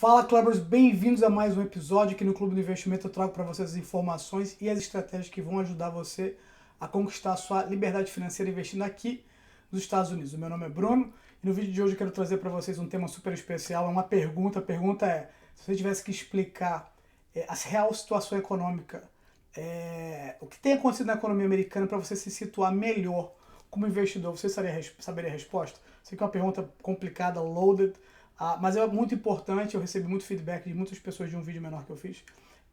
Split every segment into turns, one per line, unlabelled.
Fala, Clubbers, bem-vindos a mais um episódio aqui no Clube do Investimento. Eu trago para vocês as informações e as estratégias que vão ajudar você a conquistar a sua liberdade financeira investindo aqui nos Estados Unidos. O meu nome é Bruno e no vídeo de hoje eu quero trazer para vocês um tema super especial, uma pergunta. A pergunta é, se você tivesse que explicar a real situação econômica, o que tem acontecido na economia americana para você se situar melhor como investidor, você saberia a resposta? Sei que é uma pergunta complicada, loaded, mas é muito importante. Eu recebi muito feedback de muitas pessoas de um vídeo menor que eu fiz,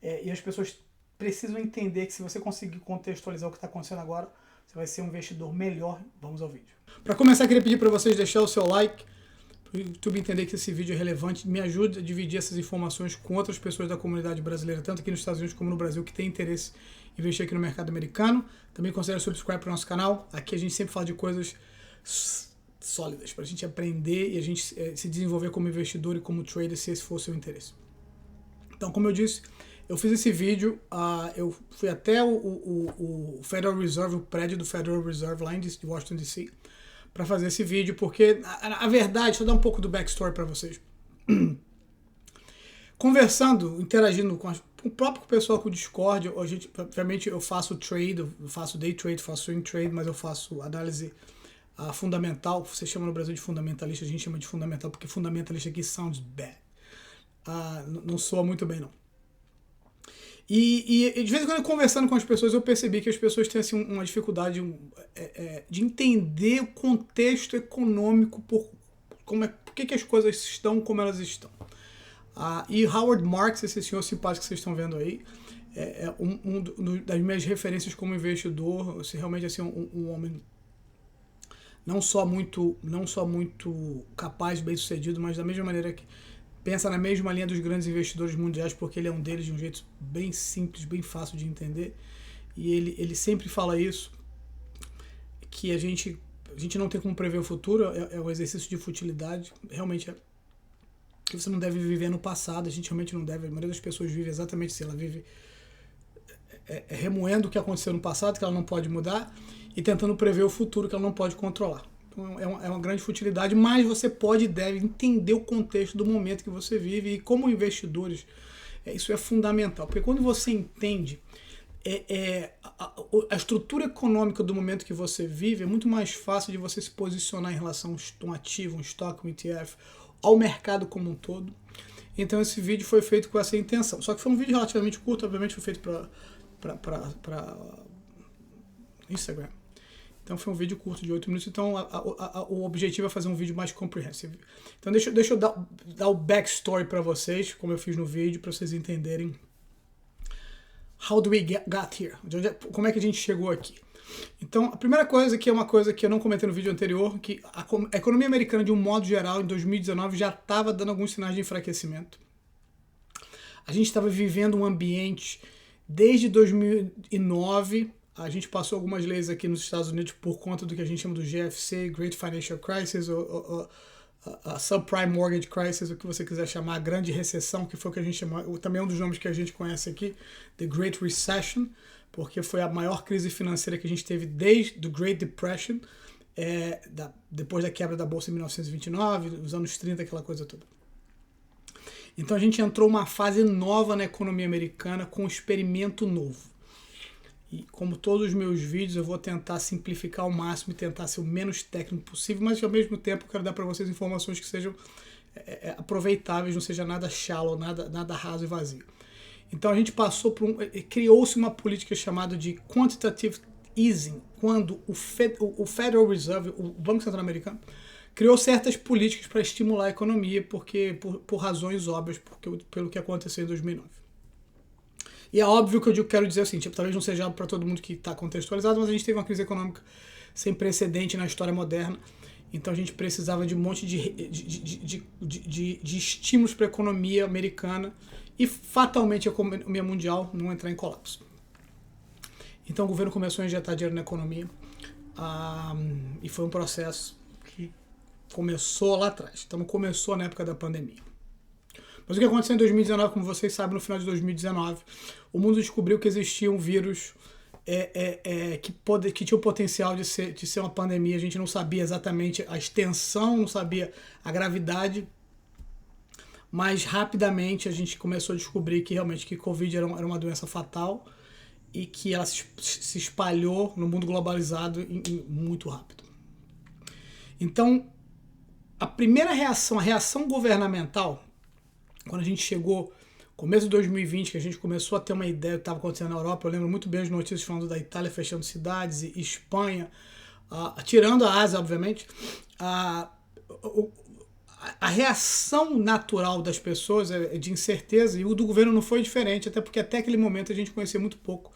e as pessoas precisam entender que se você conseguir contextualizar o que está acontecendo agora, você vai ser um investidor melhor. Vamos ao vídeo. Para começar, eu queria pedir para vocês deixar o seu like, para o YouTube entender que esse vídeo é relevante. Me ajude a dividir essas informações com outras pessoas da comunidade brasileira, tanto aqui nos Estados Unidos como no Brasil, que tem interesse em investir aqui no mercado americano. Também considere subscribe para o nosso canal. Aqui a gente sempre fala de coisas sólidas para a gente aprender e a gente se desenvolver como investidor e como trader, se esse for o seu interesse. Então, como eu disse, eu fiz esse vídeo, eu fui até o Federal Reserve, o prédio do Federal Reserve lá em Washington DC, para fazer esse vídeo, porque a verdade, deixa eu dar um pouco do backstory para vocês. Conversando, interagindo com o próprio pessoal com o Discord, obviamente eu faço trade, eu faço day trade, faço swing trade, mas eu faço análise fundamental. Você chama no Brasil de fundamentalista, a gente chama de fundamental, porque fundamentalista aqui sounds bad. Não soa muito bem, não. E de vez em quando, conversando com as pessoas, eu percebi que as pessoas têm assim, uma dificuldade de entender o contexto econômico, por que as coisas estão como elas estão. E Howard Marks, esse senhor simpático que vocês estão vendo aí, é das minhas referências como investidor. Realmente assim, um homem não só muito capaz, bem sucedido, mas da mesma maneira que pensa na mesma linha dos grandes investidores mundiais, porque ele é um deles de um jeito bem simples, bem fácil de entender. E ele sempre fala isso, que a gente não tem como prever o futuro, é um exercício de futilidade, realmente que você não deve viver no passado, a gente realmente não deve. A maioria das pessoas vive exatamente assim, ela vive remoendo o que aconteceu no passado, que ela não pode mudar, e tentando prever o futuro, que ela não pode controlar. Então é uma grande futilidade, mas você pode e deve entender o contexto do momento que você vive, e como investidores, isso é fundamental, porque quando você entende a estrutura econômica do momento que você vive, é muito mais fácil de você se posicionar em relação a um ativo, um estoque, um ETF, ao mercado como um todo. Então esse vídeo foi feito com essa intenção. Só que foi um vídeo relativamente curto, obviamente foi feito para Instagram. Então foi um vídeo curto de 8 minutos, então o objetivo é fazer um vídeo mais comprehensive. Então deixa eu dar o backstory para vocês, como eu fiz no vídeo, para vocês entenderem how do we got here? Como é que a gente chegou aqui? Então, a primeira coisa, que é uma coisa que eu não comentei no vídeo anterior, que a economia americana, de um modo geral, em 2019, já estava dando alguns sinais de enfraquecimento. A gente estava vivendo um ambiente, desde 2009, a gente passou algumas leis aqui nos Estados Unidos por conta do que a gente chama do GFC, Great Financial Crisis, ou a Subprime Mortgage Crisis, o que você quiser chamar, a grande recessão, que foi o que a gente chama, também é um dos nomes que a gente conhece aqui, The Great Recession, porque foi a maior crise financeira que a gente teve desde o Great Depression, depois da quebra da Bolsa em 1929, nos anos 30, aquela coisa toda. Então a gente entrou uma fase nova na economia americana, com um experimento novo. E como todos os meus vídeos, eu vou tentar simplificar ao máximo e tentar ser o menos técnico possível, mas ao mesmo tempo eu quero dar para vocês informações que sejam aproveitáveis, não seja nada shallow, nada raso e vazio. Então a gente passou criou-se uma política chamada de quantitative easing, quando o Federal Reserve, o Banco Central Americano, criou certas políticas para estimular a economia, por razões óbvias, pelo que aconteceu em 2009. E é óbvio que eu quero dizer assim, talvez não seja para todo mundo que está contextualizado, mas a gente teve uma crise econômica sem precedente na história moderna, então a gente precisava de um monte de estímulos para a economia americana e fatalmente a economia mundial não entrar em colapso. Então o governo começou a injetar dinheiro na economia, e foi um processo que começou lá atrás, então não começou na época da pandemia. Mas o que aconteceu em 2019, como vocês sabem, no final de 2019, o mundo descobriu que existia um vírus que tinha o potencial de ser uma pandemia. A gente não sabia exatamente a extensão, não sabia a gravidade, mas rapidamente a gente começou a descobrir que realmente que Covid era uma doença fatal e que ela se espalhou no mundo globalizado muito rápido. Então, a primeira reação, a reação governamental, quando a gente chegou, começo de 2020, que a gente começou a ter uma ideia do que estava acontecendo na Europa, eu lembro muito bem as notícias falando da Itália fechando cidades, e Espanha, tirando a Ásia, obviamente, a reação natural das pessoas é de incerteza, e o do governo não foi diferente, até porque até aquele momento a gente conhecia muito pouco.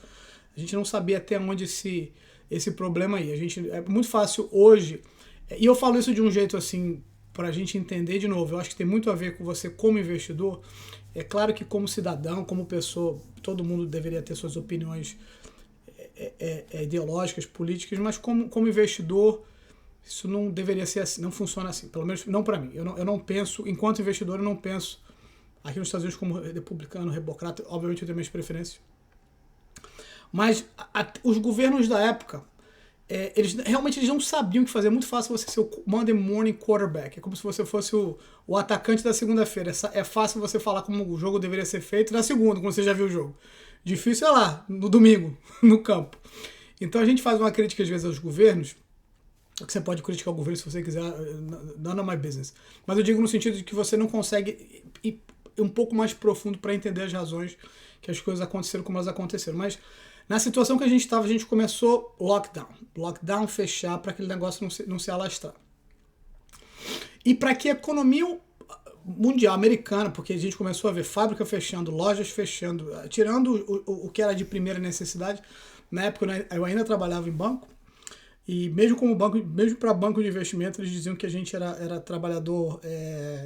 A gente não sabia até onde esse problema ia. É muito fácil hoje, e eu falo isso de um jeito assim, para a gente entender de novo, eu acho que tem muito a ver com você como investidor. É claro que como cidadão, como pessoa, todo mundo deveria ter suas opiniões ideológicas, políticas, mas como investidor, isso não deveria ser assim, não funciona assim, pelo menos não para mim. Eu não penso, enquanto investidor, eu não penso aqui nos Estados Unidos como republicano, democrata, obviamente eu tenho minhas preferências. Mas os governos da época, eles realmente não sabiam o que fazer. É muito fácil você ser o Monday Morning Quarterback. É como se você fosse o atacante da segunda-feira. É fácil você falar como o jogo deveria ser feito na segunda, quando você já viu o jogo. Difícil é lá, no domingo, no campo. Então a gente faz uma crítica às vezes aos governos, que você pode criticar o governo se você quiser, none of my business. Mas eu digo no sentido de que você não consegue ir um pouco mais profundo para entender as razões que as coisas aconteceram como elas aconteceram. Mas na situação que a gente estava, a gente começou lockdown, fechar para aquele negócio não se alastrar. E para que a economia mundial, americana, porque a gente começou a ver fábrica fechando, lojas fechando, tirando o que era de primeira necessidade. Na época eu ainda trabalhava em banco, e mesmo para banco de investimento, eles diziam que a gente era trabalhador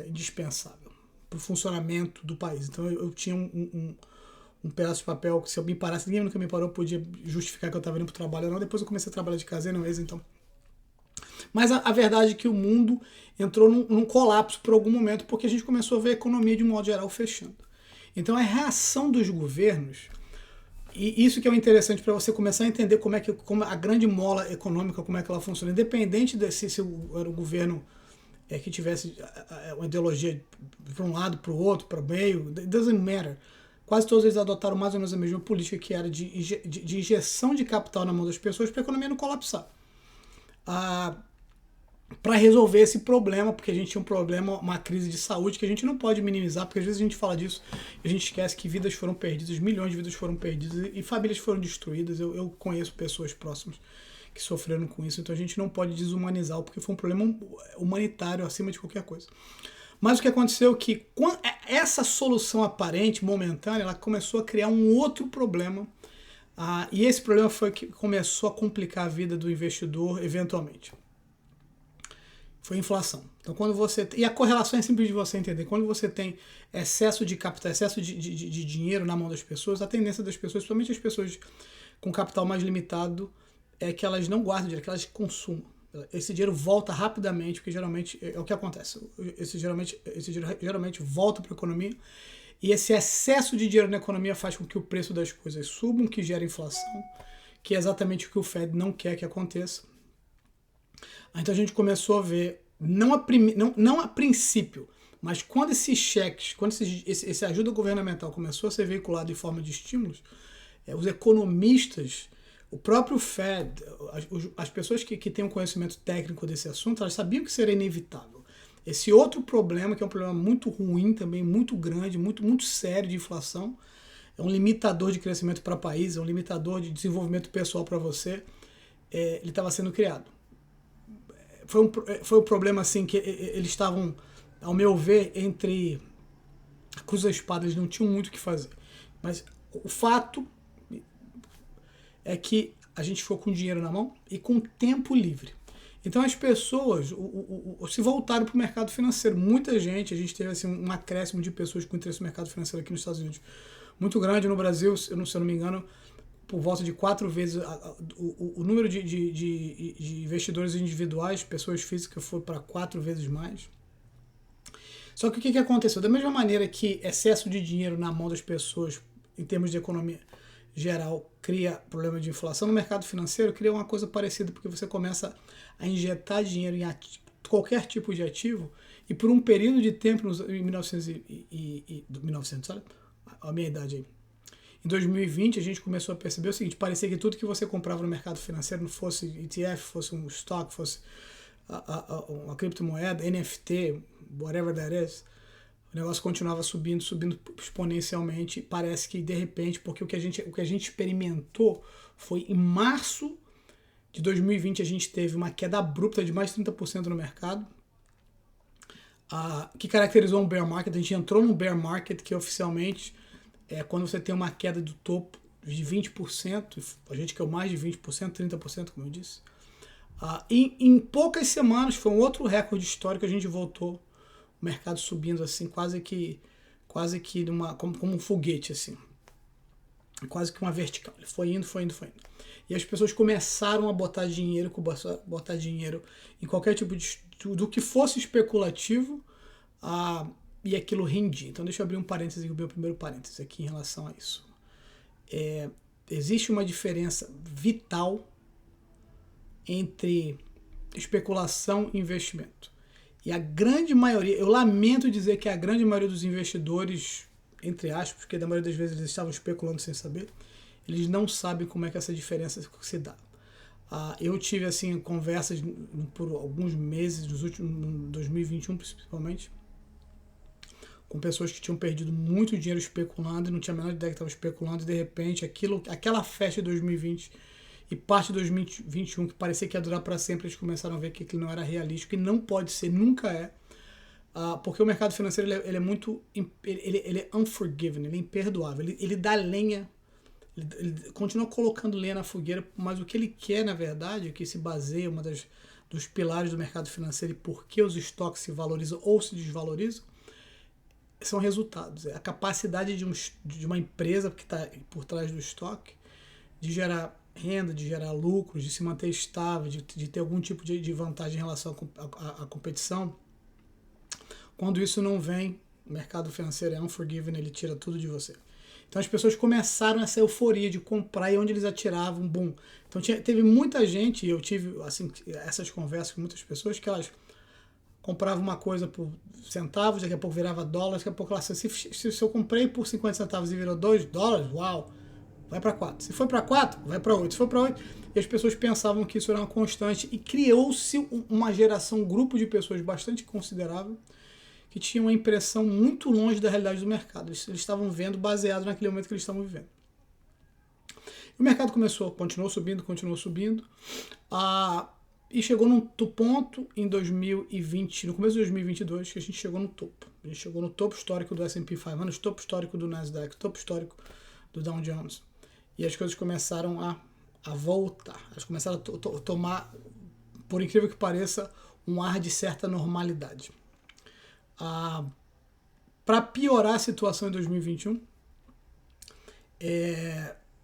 indispensável para o funcionamento do país. Então eu tinha um pedaço de papel que se eu me parasse, ninguém nunca me parou, podia justificar que eu estava indo para o trabalho ou não. Depois eu comecei a trabalhar de casa, então. Mas a verdade é que o mundo entrou num colapso por algum momento, porque a gente começou a ver a economia de um modo geral fechando. Então a reação dos governos, e isso que é o interessante para você começar a entender como a grande mola econômica, como é que ela funciona, independente se era o governo que tivesse uma ideologia para um lado, para o outro, para o meio, it doesn't matter. Quase todos eles adotaram mais ou menos a mesma política, que era de injeção de capital na mão das pessoas para a economia não colapsar. Para resolver esse problema, porque a gente tinha um problema, uma crise de saúde que a gente não pode minimizar, porque às vezes a gente fala disso e a gente esquece que vidas foram perdidas, milhões de vidas foram perdidas e famílias foram destruídas. Eu conheço pessoas próximas que sofreram com isso, então a gente não pode desumanizar, porque foi um problema humanitário acima de qualquer coisa. Mas o que aconteceu é que essa solução aparente, momentânea, ela começou a criar um outro problema, e esse problema foi que começou a complicar a vida do investidor eventualmente. Foi a inflação. Então, e a correlação é simples de você entender. Quando você tem excesso de capital, excesso de dinheiro na mão das pessoas, a tendência das pessoas, principalmente as pessoas com capital mais limitado, é que elas não guardam dinheiro, que elas consumam. Esse dinheiro volta rapidamente, porque geralmente é o que acontece. Esse dinheiro geralmente volta para a economia, e esse excesso de dinheiro na economia faz com que o preço das coisas subam, que gera inflação, que é exatamente o que o Fed não quer que aconteça. Então a gente começou a ver, não a princípio, mas quando esses cheques, quando esse ajuda governamental começou a ser veiculado em forma de estímulos, os economistas, o próprio Fed, as pessoas que têm um conhecimento técnico desse assunto, elas sabiam que seria inevitável. Esse outro problema, que é um problema muito ruim também, muito grande, muito sério de inflação, é um limitador de crescimento para o país, é um limitador de desenvolvimento pessoal para você, ele estava sendo criado. Foi um problema assim que eles estavam, ao meu ver, entre a cruz da espada, eles não tinham muito o que fazer. Mas o fato é que a gente ficou com dinheiro na mão e com tempo livre. Então as pessoas se voltaram para o mercado financeiro. Muita gente, a gente teve assim, um acréscimo de pessoas com interesse no mercado financeiro aqui nos Estados Unidos muito grande. No Brasil, se eu não me engano, por volta de 4 vezes o número de investidores individuais, pessoas físicas, foi para 4 vezes mais. Só que o que aconteceu? Da mesma maneira que excesso de dinheiro na mão das pessoas, em termos de economia geral, cria problema de inflação, no mercado financeiro cria uma coisa parecida, porque você começa a injetar dinheiro em qualquer tipo de ativo, E por um período de tempo, em 1900, olha a minha idade aí. Em 2020, a gente começou a perceber o seguinte: parecia que tudo que você comprava no mercado financeiro, não fosse ETF, fosse um stock, fosse uma criptomoeda, NFT, whatever that is, o negócio continuava subindo exponencialmente. Parece que, de repente, porque o que a gente experimentou foi em março de 2020, a gente teve uma queda abrupta de mais de 30% no mercado, que caracterizou um bear market. A gente entrou num bear market que oficialmente é quando você tem uma queda do topo de 20%, a gente caiu mais de 20%, 30%, como eu disse. Em poucas semanas, foi um outro recorde histórico, a gente voltou, o mercado subindo assim, quase que como um foguete, assim, quase que uma vertical. Ele foi indo. E as pessoas começaram a botar dinheiro em qualquer tipo do que fosse especulativo, e aquilo rendia. Então deixa eu abrir um parêntese, o meu primeiro parêntese aqui em relação a isso. Existe uma diferença vital entre especulação e investimento. E a grande maioria, eu lamento dizer que a grande maioria dos investidores, entre aspas, porque da maioria das vezes eles estavam especulando sem saber, eles não sabem como é que essa diferença se dá. Eu tive assim conversas por alguns meses, nos últimos 2021 principalmente, com pessoas que tinham perdido muito dinheiro especulando e não tinha a menor ideia que estavam especulando, e de repente aquela festa de 2020 e parte de 2021 que parecia que ia durar para sempre, eles começaram a ver que aquilo não era realístico e não pode ser, nunca é, porque o mercado financeiro ele é muito, ele é unforgiving, ele é imperdoável, ele dá lenha, ele continua colocando lenha na fogueira, mas o que ele quer, na verdade, o que se baseia, dos pilares do mercado financeiro e por que os estoques se valorizam ou se desvalorizam, são resultados. É a capacidade de uma empresa que está por trás do estoque de gerar renda, de gerar lucros, de se manter estável, de ter algum tipo de vantagem em relação à competição. Quando isso não vem, o mercado financeiro é unforgiving, ele tira tudo de você. Então as pessoas começaram essa euforia de comprar, e onde eles atiravam, boom. Então teve muita gente, e eu tive assim, essas conversas com muitas pessoas, que elas compravam uma coisa por centavos, daqui a pouco virava dólares, daqui a pouco se eu comprei por 50 centavos e virou $2, uau, vai para 4. Se foi para 4, vai para 8. Se for para 8, e as pessoas pensavam que isso era uma constante, e criou-se uma geração, um grupo de pessoas bastante considerável, que tinham uma impressão muito longe da realidade do mercado. Eles estavam vendo baseado naquele momento que eles estavam vivendo. O mercado continuou subindo, e chegou num ponto em 2020, no começo de 2022, que a gente chegou no topo. A gente chegou no topo histórico do S&P 500, topo histórico do Nasdaq, topo histórico do Dow Jones. E as coisas começaram a voltar. Elas começaram a tomar, por incrível que pareça, um ar de certa normalidade. Para piorar a situação em 2021,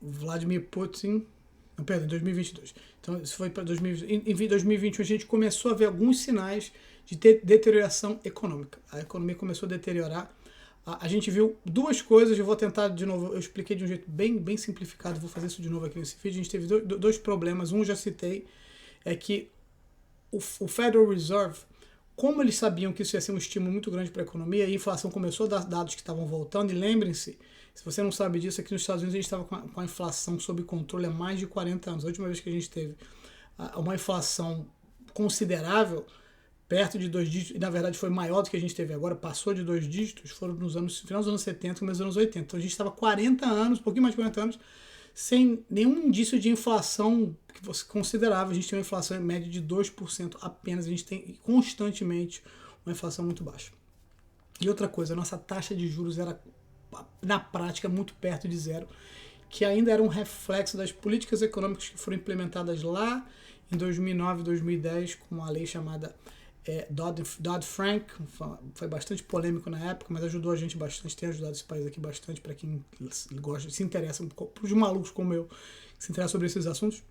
Vladimir Putin... Não, perdão, em 2022. Então, isso foi para 2020. Em 2021, a gente começou a ver alguns sinais de deterioração econômica. A economia começou a deteriorar. A gente viu duas coisas, eu vou tentar de novo, eu expliquei de um jeito bem simplificado, vou fazer isso de novo aqui nesse vídeo. A gente teve dois problemas. Um, já citei, é que o Federal Reserve, como eles sabiam que isso ia ser um estímulo muito grande para a economia, a inflação começou a dar dados que estavam voltando, e lembrem-se, se você não sabe disso, aqui nos Estados Unidos a gente estava com a inflação sob controle há mais de 40 anos. A última vez que a gente teve uma inflação considerável, perto de 2 dígitos, e na verdade foi maior do que a gente teve agora, passou de 2 dígitos, foram no final dos anos 70, começo dos anos 80. Então a gente estava 40 anos, um pouquinho mais de 40 anos, sem nenhum indício de inflação que fosse considerável. A gente tem uma inflação em média de 2% apenas, a gente tem constantemente uma inflação muito baixa. E outra coisa, a nossa taxa de juros era, na prática, muito perto de zero, que ainda era um reflexo das políticas econômicas que foram implementadas lá em 2009, 2010, com uma lei chamada Dodd-Frank. Foi bastante polêmico na época, mas ajudou a gente bastante, tem ajudado esse país aqui bastante, para quem gosta, se interessa, para os malucos como eu, que se interessam sobre esses assuntos.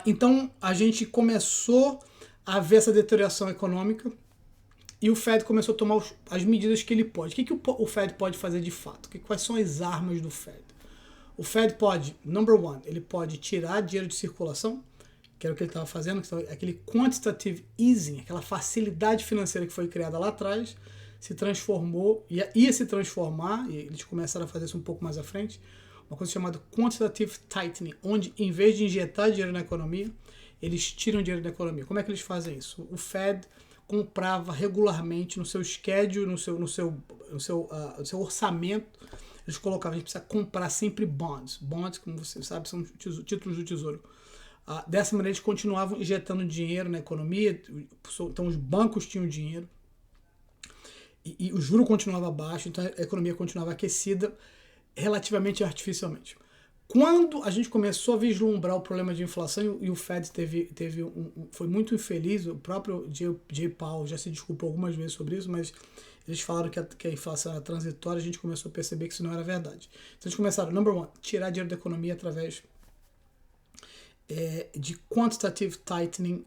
Então, a gente começou a ver essa deterioração econômica, e o Fed começou a tomar as medidas que ele pode. O que o Fed pode fazer de fato? Quais são as armas do Fed? O Fed pode, number one, ele pode tirar dinheiro de circulação, que era o que ele estava fazendo, aquele quantitative easing, aquela facilidade financeira que foi criada lá atrás, se transformou, ia se transformar, e eles começaram a fazer isso um pouco mais à frente, uma coisa chamada quantitative tightening, onde em vez de injetar dinheiro na economia, eles tiram dinheiro da economia. Como é que eles fazem isso? O Fed comprava regularmente no seu schedule, no seu orçamento, eles colocavam, a gente precisa comprar sempre bonds. Bonds, como você sabe, são títulos do tesouro. Dessa maneira, eles continuavam injetando dinheiro na economia, então os bancos tinham dinheiro, e o juro continuava baixo, então a economia continuava aquecida relativamente artificialmente. Quando a gente começou a vislumbrar o problema de inflação, e o Fed foi muito infeliz, o próprio Jay Powell já se desculpou algumas vezes sobre isso, mas eles falaram que a inflação era transitória, a gente começou a perceber que isso não era verdade. Então eles começaram, number one, tirar dinheiro da economia através de quantitative tightening.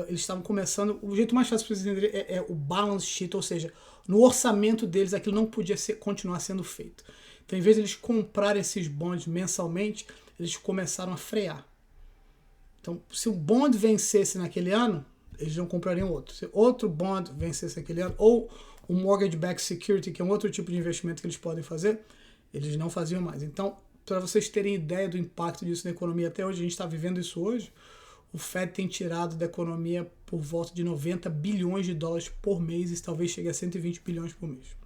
Eles estavam começando, o jeito mais fácil para vocês entenderem é o balance sheet, ou seja, no orçamento deles aquilo não podia continuar sendo feito. Então, em vez de eles comprarem esses bonds mensalmente, eles começaram a frear. Então, se o bond vencesse naquele ano, eles não comprariam outro. Se outro bond vencesse naquele ano, ou o mortgage-backed security, que é um outro tipo de investimento que eles podem fazer, eles não faziam mais. Então, para vocês terem ideia do impacto disso na economia, até hoje, a gente está vivendo isso hoje, o Fed tem tirado da economia por volta de 90 bilhões de dólares por mês, e talvez chegue a 120 bilhões por mês.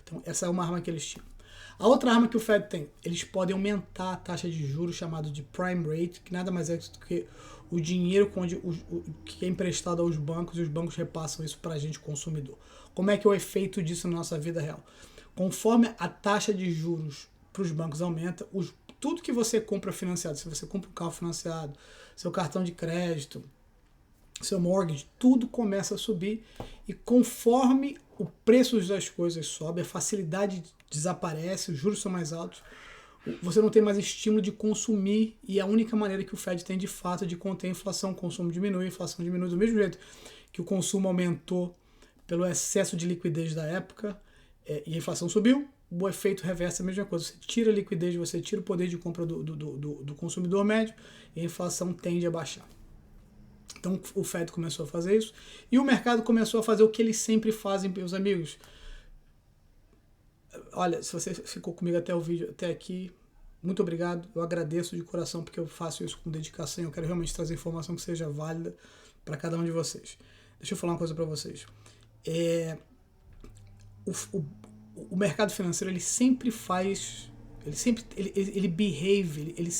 Então, essa é uma arma que eles tinham. A outra arma que o Fed tem, eles podem aumentar a taxa de juros, chamado de prime rate, que nada mais é do que o dinheiro que é emprestado aos bancos, e os bancos repassam isso para a gente, consumidor. Como é que é o efeito disso na nossa vida real? Conforme a taxa de juros para os bancos aumenta, tudo que você compra financiado, se você compra um carro financiado, seu cartão de crédito, seu mortgage, tudo começa a subir, e conforme o preço das coisas sobe, a facilidade desaparece, os juros são mais altos, você não tem mais estímulo de consumir, e a única maneira que o Fed tem de fato de conter a inflação, o consumo diminui, a inflação diminui do mesmo jeito que o consumo aumentou pelo excesso de liquidez da época, e a inflação subiu, o efeito reverso é a mesma coisa, você tira a liquidez, você tira o poder de compra do consumidor médio, e a inflação tende a baixar. Então o Fed começou a fazer isso, e o mercado começou a fazer o que eles sempre fazem, meus amigos. Olha, se você ficou comigo até o vídeo, até aqui, muito obrigado, eu agradeço de coração, porque eu faço isso com dedicação, eu quero realmente trazer informação que seja válida para cada um de vocês. Deixa eu falar uma coisa para vocês. O mercado financeiro, ele sempre faz, ele behave, ele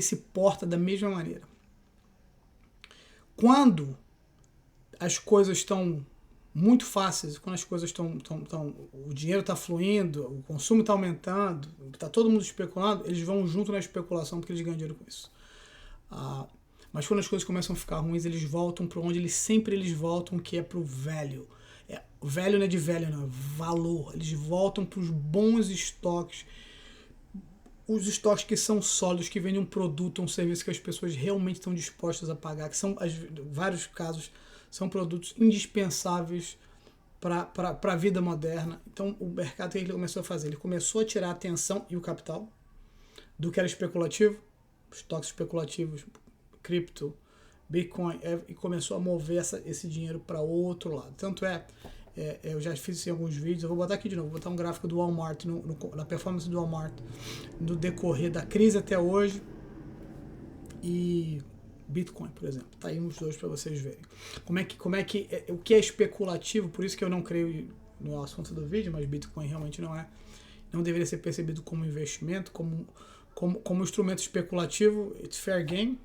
se porta da mesma maneira. Quando as coisas estão muito fáceis, quando as coisas o dinheiro está fluindo, o consumo está aumentando, está todo mundo especulando, eles vão junto na especulação porque eles ganham dinheiro com isso. Mas quando as coisas começam a ficar ruins, eles voltam para onde eles voltam, que é para o value. Value não é de value, não, é valor. Eles voltam para os bons estoques, os estoques que são sólidos, que vendem um produto ou um serviço que as pessoas realmente estão dispostas a pagar, que são, em vários casos, são produtos indispensáveis para a vida moderna. Então, o mercado, o que ele começou a fazer? Ele começou a tirar a atenção e o capital do que era especulativo, estoques especulativos, cripto, Bitcoin, e começou a mover esse dinheiro para outro lado. Tanto eu já fiz isso em alguns vídeos, eu vou botar aqui de novo, vou botar um gráfico do Walmart, na performance do Walmart, no decorrer da crise até hoje, e Bitcoin, por exemplo. Tá aí uns dois para vocês verem. O que é especulativo, por isso que eu não creio no assunto do vídeo, mas Bitcoin realmente não deveria ser percebido como investimento, como instrumento especulativo, it's fair game,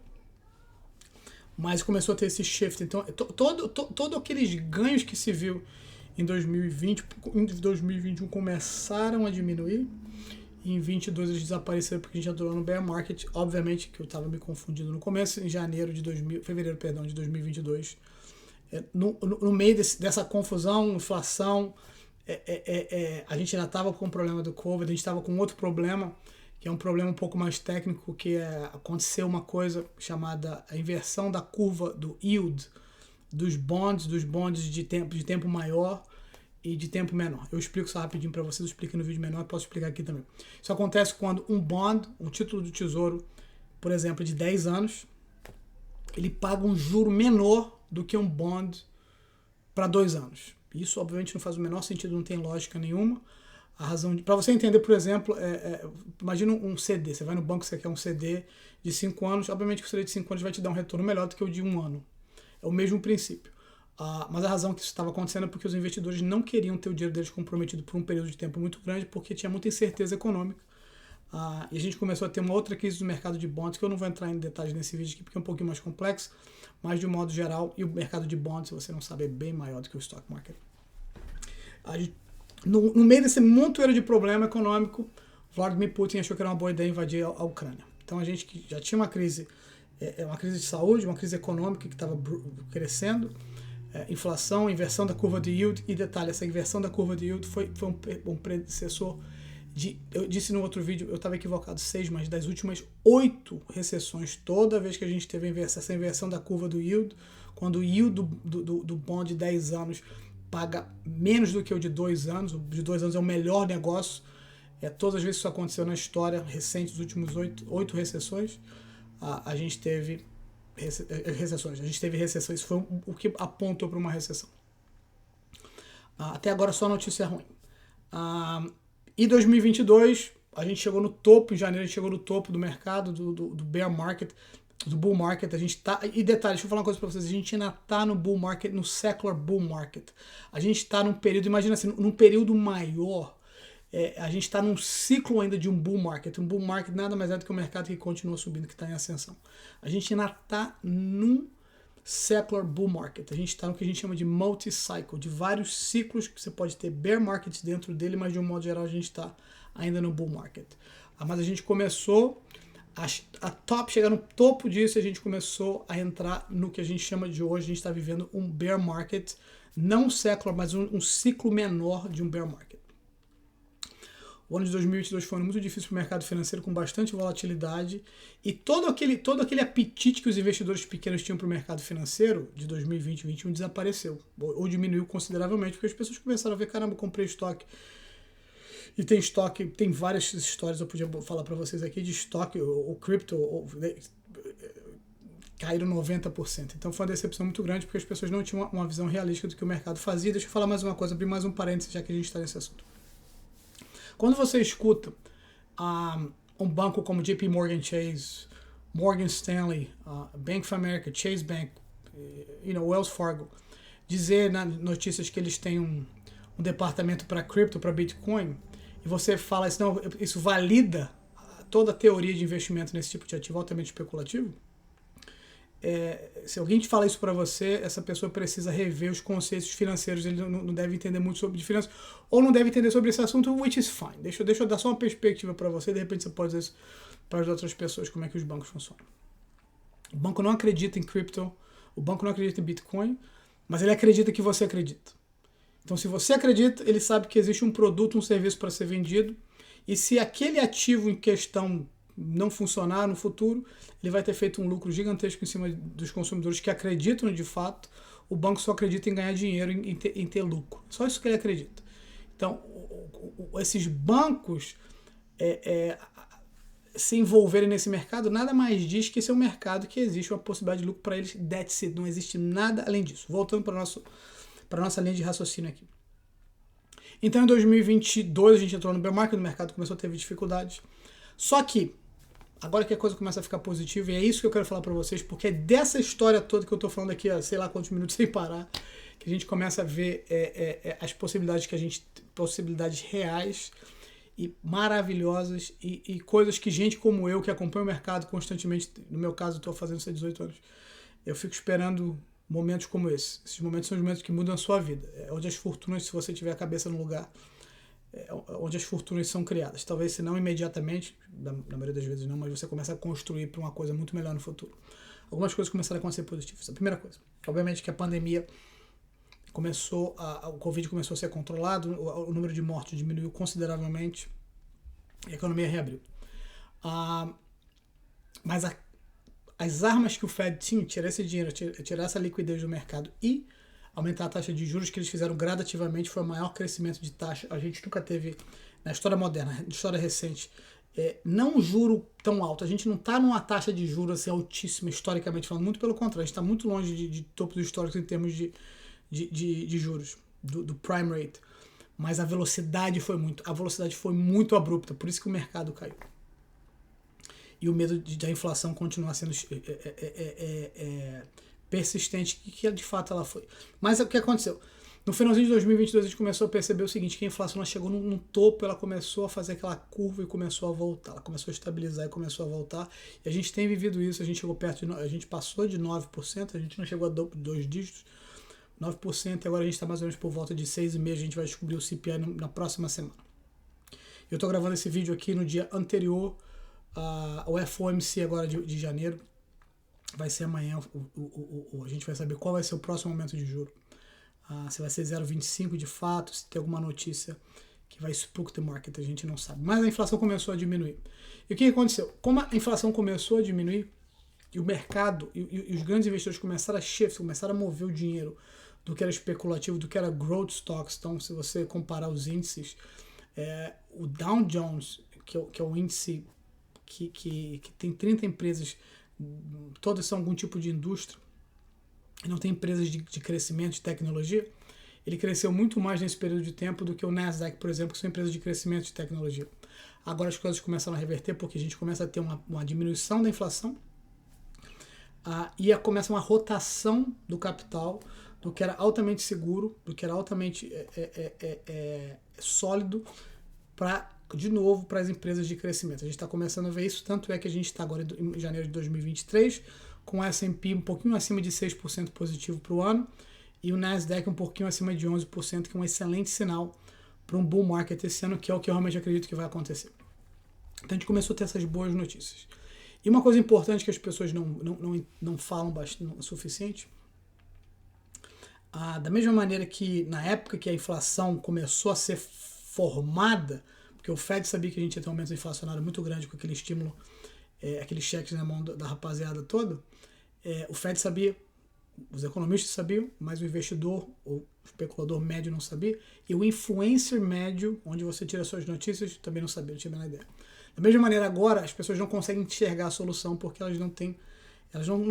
mas começou a ter esse shift. Então, todo aqueles ganhos que se viu em 2020, em 2021 começaram a diminuir, e em 2022 eles desapareceram porque a gente entrou no bear market. Obviamente que eu estava me confundindo no começo, em fevereiro de 2022, no meio dessa confusão, inflação, a gente ainda estava com o problema do Covid, a gente estava com outro problema, que é um problema um pouco mais técnico, que aconteceu uma coisa chamada a inversão da curva do yield dos bonds de tempo maior e de tempo menor. Eu explico isso rapidinho para vocês, eu explico no vídeo menor, posso explicar aqui também. Isso acontece quando um título do tesouro, por exemplo, de 10 anos, ele paga um juro menor do que um bond para 2 anos. Isso, obviamente, não faz o menor sentido, não tem lógica nenhuma. A razão para você entender, por exemplo, imagina um CD. Você vai no banco, você quer um CD de 5 anos. Obviamente que o CD de 5 anos vai te dar um retorno melhor do que o de 1 ano. É o mesmo princípio. Mas a razão que isso estava acontecendo é porque os investidores não queriam ter o dinheiro deles comprometido por um período de tempo muito grande, porque tinha muita incerteza econômica. E a gente começou a ter uma outra crise do mercado de bonds, que eu não vou entrar em detalhes nesse vídeo aqui, porque é um pouquinho mais complexo, mas de um modo geral, e o mercado de bonds, se você não sabe, é bem maior do que o stock market. No meio desse montoeiro de problema econômico, Vladimir Putin achou que era uma boa ideia invadir a Ucrânia. Então a gente que já tinha uma crise de saúde, uma crise econômica que estava crescendo, inflação, inversão da curva de yield, e detalhe, essa inversão da curva de yield foi um predecessor eu disse no outro vídeo, eu estava equivocado, 6, mas das últimas 8 recessões, toda vez que a gente teve essa inversão da curva do yield, quando o yield do bond de 10 anos paga menos do que o de 2 anos, o de 2 anos é o melhor negócio, todas as vezes que isso aconteceu na história recente, dos últimos 8 recessões, a gente teve recessões, isso foi o que apontou para uma recessão. Até agora só notícia ruim. E 2022, a gente chegou no topo, em janeiro a gente chegou no topo do mercado, do bear market, do bull market. A gente tá, e detalhe, deixa eu falar uma coisa para vocês, a gente ainda tá no bull market, no secular bull market. A gente tá num período, imagina assim, num período maior, a gente está num ciclo ainda de um bull market. Um bull market nada mais é do que um mercado que continua subindo, que está em ascensão. A gente ainda está num secular bull market. A gente está no que a gente chama de multi-cycle, de vários ciclos que você pode ter bear markets dentro dele, mas de um modo geral a gente está ainda no bull market. Mas a gente começou chegar no topo disso, a gente começou a entrar no que a gente chama de hoje, a gente está vivendo um bear market, não secular, mas um ciclo menor de um bear market. O ano de 2022 foi um ano muito difícil para o mercado financeiro, com bastante volatilidade, e todo aquele apetite que os investidores pequenos tinham para o mercado financeiro de 2020 e 2021 desapareceu, ou diminuiu consideravelmente, porque as pessoas começaram a ver, caramba, eu comprei estoque, e tem estoque, tem várias histórias, eu podia falar para vocês aqui, de estoque, ou cripto, caíram 90%. Então foi uma decepção muito grande, porque as pessoas não tinham uma visão realística do que o mercado fazia. Deixa eu falar mais uma coisa, abrir mais um parênteses, já que a gente está nesse assunto. Quando você escuta um banco como JP Morgan Chase, Morgan Stanley, Bank of America, Chase Bank, Wells Fargo, dizer nas notícias que eles têm um departamento para cripto, para Bitcoin, e você fala isso, não, isso valida toda a teoria de investimento nesse tipo de ativo altamente especulativo, se alguém te fala isso para você, essa pessoa precisa rever os conceitos financeiros, ele não deve entender muito sobre finanças, ou não deve entender sobre esse assunto, which is fine. Deixa eu dar só uma perspectiva para você, de repente você pode dizer isso para as outras pessoas, como é que os bancos funcionam. O banco não acredita em cripto, o banco não acredita em Bitcoin, mas ele acredita que você acredita. Então, se você acredita, ele sabe que existe um produto, um serviço para ser vendido, e se aquele ativo em questão não funcionar no futuro, ele vai ter feito um lucro gigantesco em cima dos consumidores que acreditam de fato. O banco só acredita em ganhar dinheiro, em ter lucro. Só isso que ele acredita. Então, esses bancos se envolverem nesse mercado, nada mais diz que esse é um mercado que existe uma possibilidade de lucro para eles. That's it. Não existe nada além disso. Voltando para a nossa linha de raciocínio aqui. Então, em 2022, a gente entrou no bear market, o mercado começou a ter dificuldades. Só que, agora que a coisa começa a ficar positiva, e é isso que eu quero falar para vocês, porque é dessa história toda que eu estou falando aqui, sei lá quantos minutos sem parar, que a gente começa a ver as possibilidades reais e maravilhosas, e coisas que gente como eu, que acompanha o mercado constantemente, no meu caso eu estou fazendo isso há 18 anos, eu fico esperando momentos como esse. Esses momentos são os momentos que mudam a sua vida. Onde as fortunas, se você tiver a cabeça no lugar, onde as fortunas são criadas. Talvez se não imediatamente, na maioria das vezes não, mas você começa a construir para uma coisa muito melhor no futuro. Algumas coisas começaram a acontecer positivas. A primeira coisa, obviamente que a pandemia o Covid começou a ser controlado, o número de mortes diminuiu consideravelmente e a economia reabriu. Mas as armas que o Fed tinha, tirar esse dinheiro, tirar essa liquidez do mercado e aumentar a taxa de juros, que eles fizeram gradativamente, foi o maior crescimento de taxa. A gente nunca teve, na história moderna, na história recente, não um juro tão alto. A gente não está numa taxa de juros assim, altíssima, historicamente falando. Muito pelo contrário, a gente está muito longe de topos históricos em termos de juros, do prime rate. Mas a velocidade foi muito abrupta, por isso que o mercado caiu. E o medo da inflação continuar sendo persistente, que de fato ela foi. Mas o que aconteceu? No finalzinho de 2022 a gente começou a perceber o seguinte, que a inflação ela chegou num topo, ela começou a fazer aquela curva e começou a voltar. Ela começou a estabilizar e começou a voltar. E a gente tem vivido isso, a gente chegou a gente passou de 9%, a gente não chegou a 2 dígitos, 9%, e agora a gente está mais ou menos por volta de 6,5%, a gente vai descobrir o CPI na próxima semana. Eu estou gravando esse vídeo aqui no dia anterior ao FOMC agora de janeiro. Vai ser amanhã, a gente vai saber qual vai ser o próximo aumento de juros. Se vai ser 0,25 de fato, se tem alguma notícia que vai spook the market, a gente não sabe. Mas a inflação começou a diminuir. E o que aconteceu? Como a inflação começou a diminuir, e o mercado e os grandes investidores começaram a mover o dinheiro do que era especulativo, do que era growth stocks. Então, se você comparar os índices, o Dow Jones, que é o índice que tem 30 empresas, todas são algum tipo de indústria, e não tem empresas de crescimento, de tecnologia, ele cresceu muito mais nesse período de tempo do que o Nasdaq, por exemplo, que são empresas de crescimento de tecnologia. Agora as coisas começam a reverter porque a gente começa a ter uma diminuição da inflação e começa uma rotação do capital do que era altamente seguro, do que era altamente sólido, de novo para as empresas de crescimento. A gente está começando a ver isso, tanto é que a gente está agora em janeiro de 2023, com o S&P um pouquinho acima de 6% positivo para o ano, e o Nasdaq um pouquinho acima de 11%, que é um excelente sinal para um bull market esse ano, que é o que eu realmente acredito que vai acontecer. Então a gente começou a ter essas boas notícias. E uma coisa importante que as pessoas não falam o suficiente, da mesma maneira que na época que a inflação começou a ser formada, porque o Fed sabia que a gente ia ter um aumento inflacionário muito grande com aquele estímulo, aqueles cheques na mão da rapaziada toda, o Fed sabia, os economistas sabiam, mas o investidor, o especulador médio não sabia, e o influencer médio, onde você tira suas notícias, também não sabia, não tinha a menor ideia. Da mesma maneira agora, as pessoas não conseguem enxergar a solução porque elas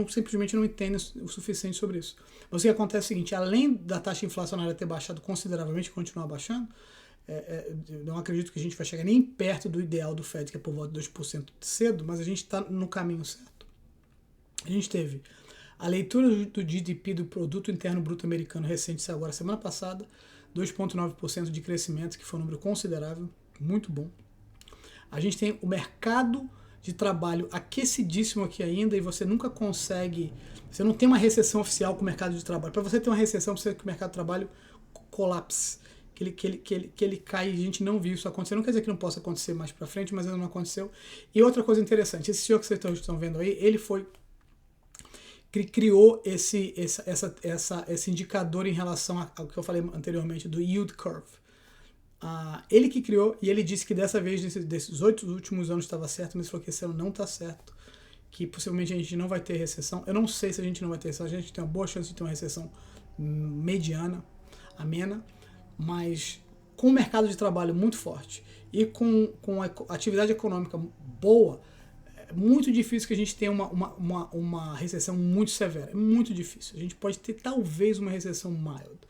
simplesmente não entendem o suficiente sobre isso. Mas o que acontece é o seguinte, além da taxa inflacionária ter baixado consideravelmente e continuar baixando, eu não acredito que a gente vai chegar nem perto do ideal do Fed, que é por volta de 2% cedo, mas a gente está no caminho certo. A gente teve a leitura do GDP, do Produto Interno Bruto Americano recente, saiu agora semana passada, 2,9% de crescimento, que foi um número considerável, muito bom. A gente tem o mercado de trabalho aquecidíssimo aqui ainda, e você nunca consegue, você não tem uma recessão oficial com o mercado de trabalho. Para você ter uma recessão, precisa que o mercado de trabalho colapse, que ele cai, e a gente não viu isso acontecer. Não quer dizer que não possa acontecer mais para frente, mas ainda não aconteceu. E outra coisa interessante, esse senhor que vocês estão vendo aí, ele criou esse indicador em relação ao que eu falei anteriormente, do yield curve. Ele que criou, e ele disse que dessa vez, desses 8 últimos anos estava certo, mas falou que esse ano não está certo, que possivelmente a gente não vai ter recessão. Eu não sei se a gente não vai ter recessão, a gente tem uma boa chance de ter uma recessão mediana, amena, mas com o mercado de trabalho muito forte e com a atividade econômica boa, é muito difícil que a gente tenha uma recessão muito severa. É muito difícil. A gente pode ter talvez uma recessão mild.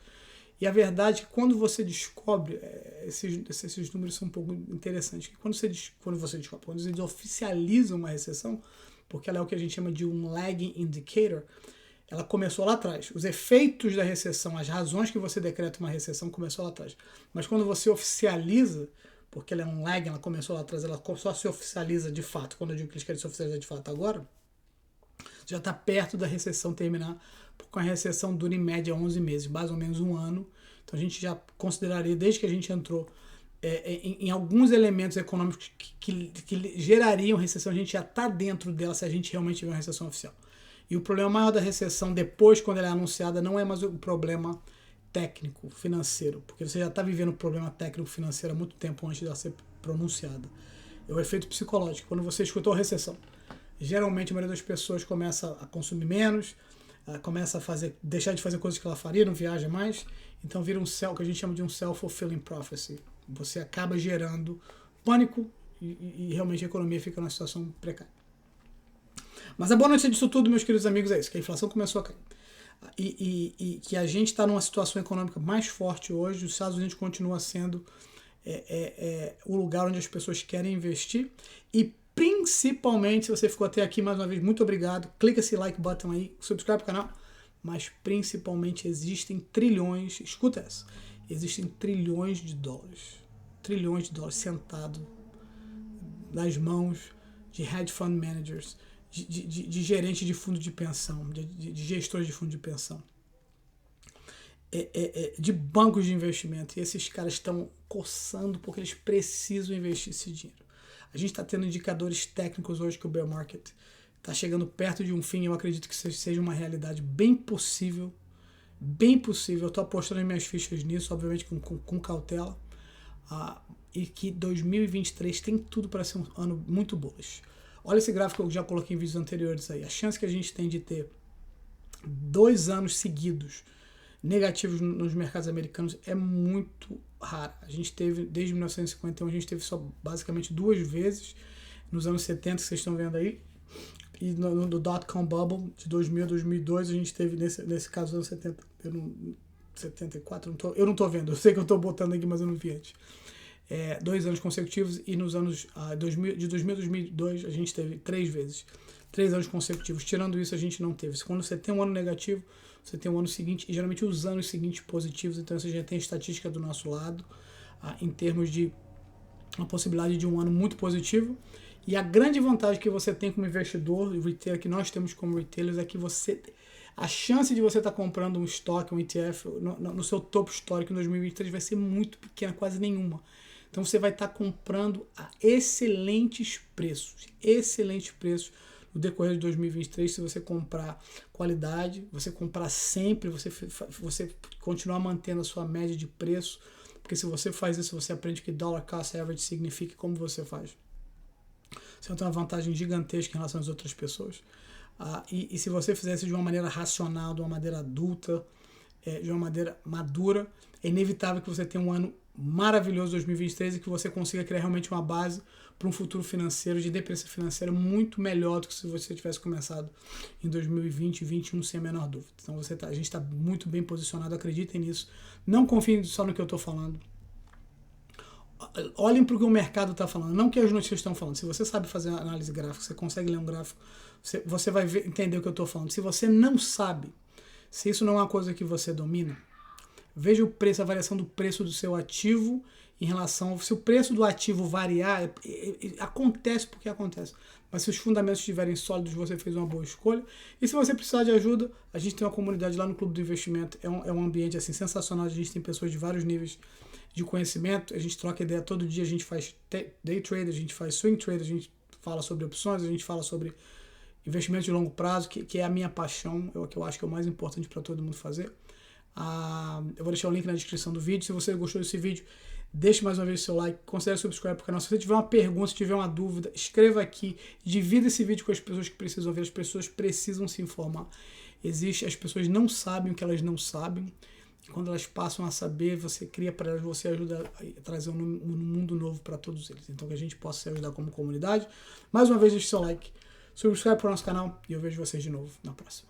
E a verdade é que quando você descobre, esses números são um pouco interessantes, que quando eles oficializam uma recessão, porque ela é o que a gente chama de um lagging indicator, ela começou lá atrás. Os efeitos da recessão, as razões que você decreta uma recessão, começou lá atrás. Mas quando você oficializa, porque ela é um lag, ela começou lá atrás, ela só se oficializa de fato. Quando eu digo que eles querem se oficializar de fato agora, já está perto da recessão terminar, porque a recessão dura em média 11 meses, mais ou menos um ano. Então a gente já consideraria, desde que a gente entrou, em alguns elementos econômicos que gerariam recessão, a gente já está dentro dela se a gente realmente tiver uma recessão oficial. E o problema maior da recessão, depois, quando ela é anunciada, não é mais o problema técnico, financeiro, porque você já está vivendo o problema técnico, financeiro há muito tempo antes dela ser pronunciada. É o efeito psicológico. Quando você escutou recessão, geralmente a maioria das pessoas começa a consumir menos, começa a deixar de fazer coisas que ela faria, não viaja mais, então vira o que a gente chama de um self-fulfilling prophecy. Você acaba gerando pânico e realmente a economia fica numa situação precária. Mas a boa notícia disso tudo, meus queridos amigos, é isso, que a inflação começou a cair. E que a gente está numa situação econômica mais forte hoje, os Estados Unidos continua sendo o lugar onde as pessoas querem investir, e principalmente, se você ficou até aqui, mais uma vez, muito obrigado, clica esse like button aí, subscribe pro canal, mas principalmente existem trilhões, escuta essa, existem trilhões de dólares sentado nas mãos de hedge fund managers, de gerentes de fundo de pensão, de gestores de fundo de pensão, de bancos de investimento, e esses caras estão coçando porque eles precisam investir esse dinheiro. A gente está tendo indicadores técnicos hoje que o bear market está chegando perto de um fim. Eu acredito que seja uma realidade bem possível. Eu estou apostando as minhas fichas nisso, obviamente com cautela. E que 2023 tem tudo para ser um ano muito bullish. Olha esse gráfico que eu já coloquei em vídeos anteriores aí. A chance que a gente tem de ter 2 anos seguidos negativos nos mercados americanos é muito rara. A gente teve, desde 1951, a gente teve só basicamente 2 vezes, nos anos 70, que vocês estão vendo aí, e no dot-com bubble de 2000 a 2002, a gente teve, nesse caso, nos anos 70, 74, eu não estou vendo, eu sei que eu estou botando aqui, mas eu não vi antes. 2 anos consecutivos, e nos anos de 2000 a 2002 a gente teve 3 vezes, 3 anos consecutivos. Tirando isso, a gente não teve. Quando você tem um ano negativo, você tem um ano seguinte, e geralmente os anos seguintes positivos, então você já tem a estatística do nosso lado, em termos de uma possibilidade de um ano muito positivo. E a grande vantagem que você tem como investidor, retailer, que nós temos como retailers, é que a chance de você estar comprando um estoque, um ETF, no seu topo histórico em 2023 vai ser muito pequena, quase nenhuma. Então você vai estar comprando a excelentes preços no decorrer de 2023, se você comprar qualidade, você comprar sempre, você continuar mantendo a sua média de preço, porque se você faz isso, você aprende que dollar cost average significa como você faz. Você vai ter uma vantagem gigantesca em relação às outras pessoas. E se você fizer isso de uma maneira racional, de uma maneira adulta, de uma maneira madura, é inevitável que você tenha um ano maravilhoso 2023 e que você consiga criar realmente uma base para um futuro financeiro, de independência financeira, muito melhor do que se você tivesse começado em 2020 e 2021, sem a menor dúvida. Então a gente está muito bem posicionado, acreditem nisso. Não confiem só no que eu estou falando. Olhem para o que o mercado está falando, não o que as notícias estão falando. Se você sabe fazer análise gráfica, você consegue ler um gráfico, você vai entender o que eu estou falando. Se você não sabe, se isso não é uma coisa que você domina, veja o preço, a variação do preço do seu ativo em relação... Se o preço do ativo variar, acontece porque acontece. Mas se os fundamentos estiverem sólidos, você fez uma boa escolha. E se você precisar de ajuda, a gente tem uma comunidade lá no Clube do Investimento. É um ambiente assim, sensacional. A gente tem pessoas de vários níveis de conhecimento. A gente troca ideia todo dia. A gente faz day trade, a gente faz swing trade, a gente fala sobre opções, a gente fala sobre investimento de longo prazo, que é a minha paixão, que eu acho que é o mais importante para todo mundo fazer. Eu vou deixar o link na descrição do vídeo. Se você gostou desse vídeo, deixe mais uma vez o seu like, considere subscribe para o canal. Se você tiver uma pergunta, se tiver uma dúvida, escreva aqui, divida esse vídeo com as pessoas que precisam ver. As pessoas precisam se informar. As pessoas não sabem o que elas não sabem, e quando elas passam a saber, você cria para elas, você ajuda a trazer um mundo novo para todos eles. Então que a gente possa se ajudar como comunidade. Mais uma vez, deixe seu like, subscribe para o nosso canal, e eu vejo vocês de novo na próxima.